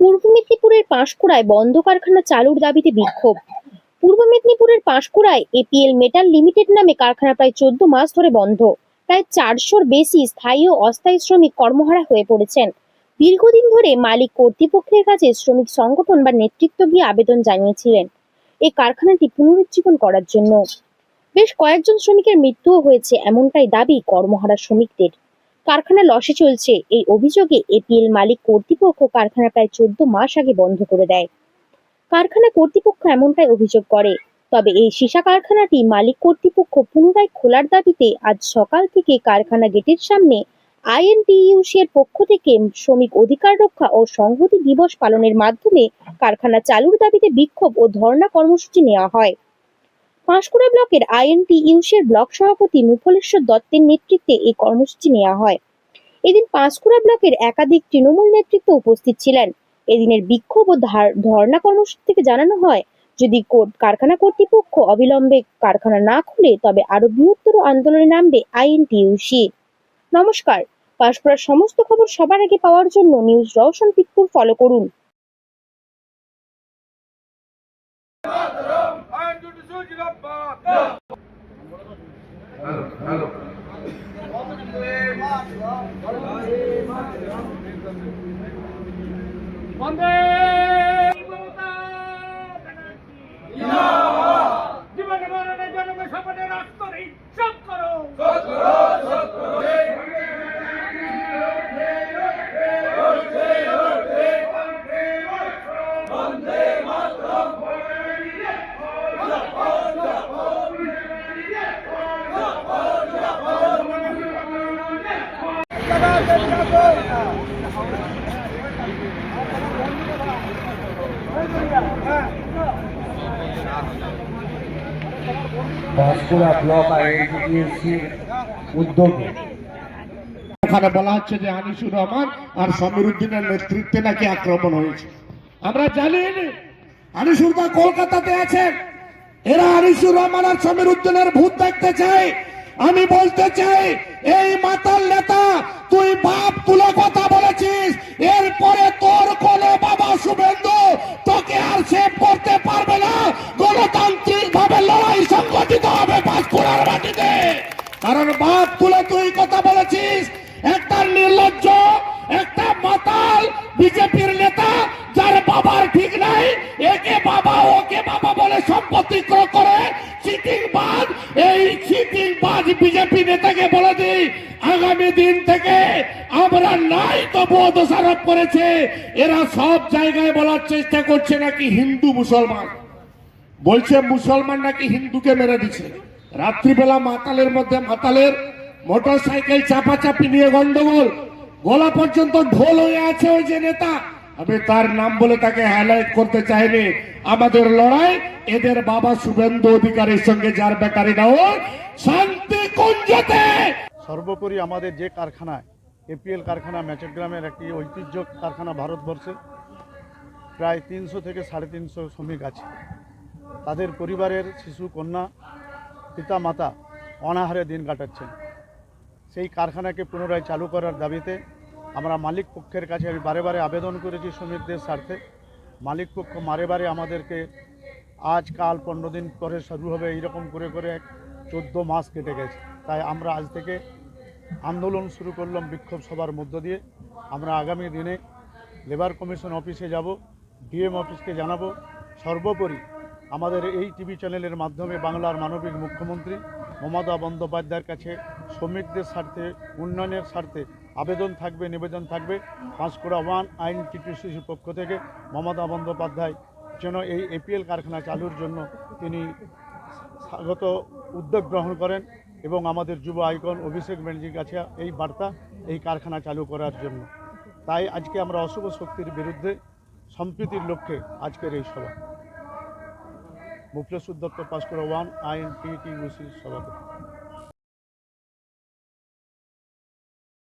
পূর্ব মেদিনীপুরের পাঁশকুড়ায় বন্ধ কারখানা চালুর দাবিতে বিক্ষোভ। পূর্ব মেদিনীপুরের পাঁশকুড়ায় এপিএল মেটাল লিমিটেড নামে কারখানা প্রায় 14 মাস ধরে বন্ধ। প্রায় 400-র বেশি স্থায়ী ও অস্থায়ী শ্রমিক কর্মহারা হয়ে পড়েছেন। দীর্ঘদিন ধরে মালিক কর্তৃপক্ষের কাছে শ্রমিক সংগঠন বা নেতৃত্ব গিয়ে আবেদন জানিয়েছিলেন এই কারখানাটি পুনরুজ্জীবন করার জন্য। বেশ কয়েকজন শ্রমিকের মৃত্যুও হয়েছে, এমনটাই দাবি কর্মহারা শ্রমিকদের। কারখানা লসে চলছে এই অভিযোগে এপিএল মালিক কর্তৃপক্ষ কারখানা প্রায় 14 মাস আগে বন্ধ করে দেয়। কারখানা কর্তৃপক্ষ এমনটাই অভিযোগ করে। তবে এই সীসা কারখানাটি মালিক কর্তৃপক্ষ পুনরায় খোলার দাবিতে আজ সকাল থেকে কারখানা গেটের সামনে আইএনটিইউসি এর পক্ষ থেকে শ্রমিক অধিকার রক্ষা ও সংহতি দিবস পালনের মাধ্যমে কারখানা চালুর দাবিতে বিক্ষোভ ও ধর্ণা কর্মসূচি নেওয়া হয়। পাঁশকুড়া ব্লকের আইএনটিইউসি এর ব্লক সভাপতি মুফলেশ্বর দত্তের নেতৃত্বে এই কর্মসূচি নেওয়া হয়। এদিন পাঁশকুড়া ব্লকের একাধিক তৃণমূল নেতৃত্ব উপস্থিত ছিলেন। এদিনের বিক্ষোভ ও ধর্ণা কর্মসূচি থেকে জানানো হয়, যদি কারখানা কর্তৃপক্ষ অবিলম্বে কারখানা না খুলে তবে আরো বৃহত্তর আন্দোলনে নামবে আইএনটিইউসি। নমস্কার, পাঁশকুড়ার সমস্ত খবর সবার আগে পাওয়ার জন্য নিউজ রওশন পিতপুর ফলো করুন। বন্দে জীবনে মরণে জন্মে সপনে রাষ্ট্রে সব করো পাঁশকুড়া ব্লক আইএনটিইউসি উদ্যোগে ওখানে বলা হচ্ছে যে আনিসুর রহমান আর সমীর উদ্দিনের নেতৃত্বে নাকি আক্রমণ হয়েছে। আমরা জানি আনিসুর দা কলকাতাতে আছেন, এরা আনিসুর রহমান আর সমীর উদ্দিনের ভূত দেখতে চায়। আমি বলতে চাই, এই মাতাল নেতা তুই বাপ তুলে কথা বলেছিস, এরপরে তোর কোন বাবা শুভেন্দু তোকে আর সেভ করতে পারবে না। গণতান্ত্রিক ভাবে লড়াই সংগঠিত হবে পাঁশকুড়ার মাটিতে, কারণ বাপ তুলে তুই কথা বলেছিস। একটা নির্লজ্জ, একটা মাতাল বিজেপির নেতা, যার বাবার ঠিক নাই, একে বাবা ওকে বাবা বলে সম্পত্তি ক্রয় করে চিটিংবাজ। এই চিটিংবাজ বিজেপি নেতাকে বলে দিই, আগামী দিন থেকে আমরা নাই তবুও দোষারোপ করেছে। এরা সব জায়গায় বলার চেষ্টা করছে নাকি হিন্দু মুসলমান, বলছে মুসলমান নাকি হিন্দুকে মেরে দিচ্ছে। রাত্রিবেলা মাতালের মধ্যে মাতালের মোটর সাইকেল চাপাচাপি নিয়ে গন্ডগোল, গলা পর্যন্ত ঢোল হয়ে আছে ওই যে নেতা। আমি তার নাম বলে তাকে হাইলাইট করতে চাইনি। আমাদের লড়াই এদের বাবা শুভেন্দু অধিকারীর সঙ্গে, যার বেকারি নাও শান্তি কুঞ্জতে। সর্বোপরি আমাদের যে কারখানায় এপিএল কারখানা ম্যাচগ্রামের একটি ঐতিহ্য কারখানা ভারতবর্ষে, প্রায় 300 থেকে 350 শ্রমিক আছে। তাদের পরিবারের শিশু কন্যা পিতা মাতা অনাহারে দিন কাটাচ্ছেন। সেই কারখানাকে পুনরায় চালু করার দাবিতে আমরা মালিক পক্ষের কাছে আমি বারে বারে আবেদন করেছি শ্রমিকদের স্বার্থে। মালিক পক্ষ বারে আমাদেরকে আজ কাল 15 দিন পরে শুরু হবে এইরকম করে 14 মাস কেটে গেছে। তাই আমরা আজ থেকে আন্দোলন শুরু করলাম বিক্ষোভ সভার মধ্য দিয়ে। আমরা আগামী দিনে লেবার কমিশন অফিসে যাব, ডিএম অফিসকে জানাবো। সর্বোপরি আমাদের এই টিভি চ্যানেলের মাধ্যমে বাংলার মানবিক মুখ্যমন্ত্রী মমতা বন্দ্যোপাধ্যায়ের কাছে শ্রমিকদের স্বার্থে, উন্নয়নের স্বার্থে আবেদন থাকবে, নিবেদন থাকবে। পাঁশকুড়া ওয়ান আইএনটিইউসির পক্ষ থেকে মমতা বন্দ্যোপাধ্যায় যেন এই এপিএল কারখানা চালুর জন্য তিনি স্বাগত উদ্যোগ গ্রহণ করেন এবং আমাদের যুব আইকন অভিষেক ব্যানার্জির কাছে এই বার্তা এই কারখানা চালু করার জন্য। তাই আজকে আমরা অশুভ শক্তির বিরুদ্ধে সম্প্রীতির লক্ষ্যে আজকের এই সভা। মুফলেশ্বর দত্ত, পাঁশকুড়া ওয়ান আইএনটিইউসির সভাপতি।